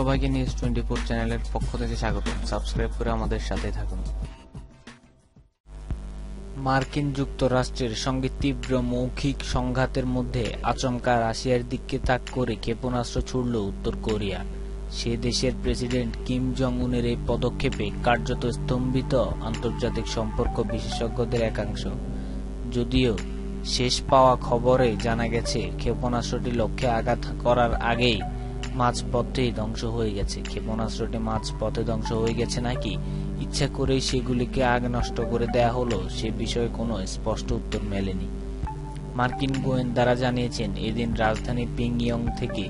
সবাইকে নিউজ 24 চ্যানেলের পক্ষ থেকে স্বাগত। সাবস্ক্রাইব করে আমাদের সাথে থাকুন। মার্কিন যুক্তরাষ্ট্রের সঙ্গে তীব্র মৌখিক সংঘাতের মধ্যে আচমকা রাশিয়ার দিকে তাক করে ক্ষেপণাস্ত্র ছুড়ল উত্তর কোরিয়া। সে দেশের প্রেসিডেন্ট কিম জং উনের এই পদক্ষেপে কার্যত স্তম্ভিত আন্তর্জাতিক সম্পর্ক বিশেষজ্ঞদের একাংশ। যদিও শেষ পাওয়া খবরে জানা গেছে ক্ষেপণাস্ত্রটি লক্ষ্যে আঘাত করার আগেই মাঝপথেই ধ্বংস হয়ে গেছে। ক্ষেপণাস্ত্রটি মাঝপথে ধ্বংস হয়ে গেছে নাকি ইচ্ছা করেই সেগুলিকে আগে নষ্ট করে দেয়া হলো সে বিষয়ে কোনো স্পষ্ট উত্তর মেলেনি। মার্কিন গোয়েন্দারা জানিয়েছেন এদিন রাজধানী পিংইয়ং থেকে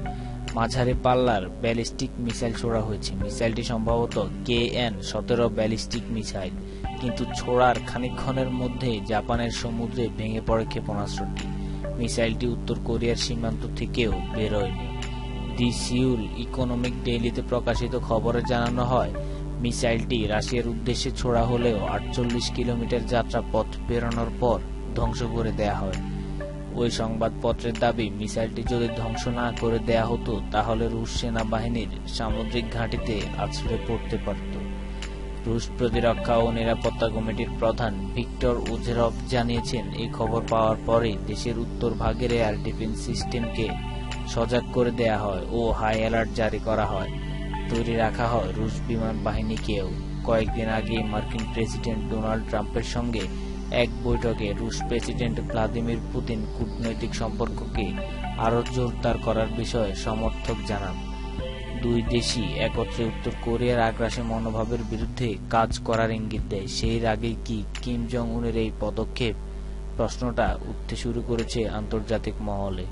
মাঝারি পাল্লার ব্যালিস্টিক মিসাইল ছোড়া হয়েছে। মিসাইলটি সম্ভবত KN-17 ব্যালিস্টিক মিসাইল, কিন্তু ছোড়ার খানিকক্ষণের মধ্যে জাপানের সমুদ্রে ভেঙে পড়ে ক্ষেপণাস্ত্রটি। মিসাইলটি উত্তর কোরিয়ার সীমান্ত থেকেও বেরোয়নি। দি সিউল ইকোনমিক ডেইলিতে প্রকাশিত খবরে জানানো হয়, মিসাইলটি রাশিয়ার উদ্দেশ্যে ছোড়া হলেও 48 কিলোমিটার যাত্রাপথ পেরোনোর পর ধ্বংস করে দেয়া হয়। ওই সংবাদপত্রের দাবি, মিসাইলটি যদি ধ্বংস না করে দেয়া হতো তাহলে রুশ সেনাবাহিনীর সামুদ্রিক ঘাঁটিতে আছড়ে পড়তে পারত। রুশ প্রতিরক্ষা ও নিরাপত্তা কমিটির প্রধান ভিক্টর উজেরভ জানিয়েছেন, এই খবর পাওয়ার পরেই দেশের উত্তর ভাগের এয়ার ডিফেন্স সিস্টেমকে সজাগ করে দেয়া হয় ও হাই অ্যালার্ট জারি করা হয়। তৈরি রাখা হয় রুশ বিমান বাহিনীকেও। কয়েকদিন আগে মার্কিন প্রেসিডেন্ট ডোনাল্ড ট্রাম্পের সঙ্গে এক বৈঠকে রুশ প্রেসিডেন্ট ভ্লাদিমির পুতিন কূটনৈতিক সম্পর্ককে আরও জোরদার করার বিষয়ে সমর্থক জানান। দুই দেশই একত্রে উত্তর কোরিয়ার আগ্রাসী মনোভাবের বিরুদ্ধে কাজ করার ইঙ্গিত দেয়। সেই আগেই কি কিম জং উনের এই পদক্ষেপ? প্রশ্নটা উঠতে শুরু করেছে আন্তর্জাতিক মহলে।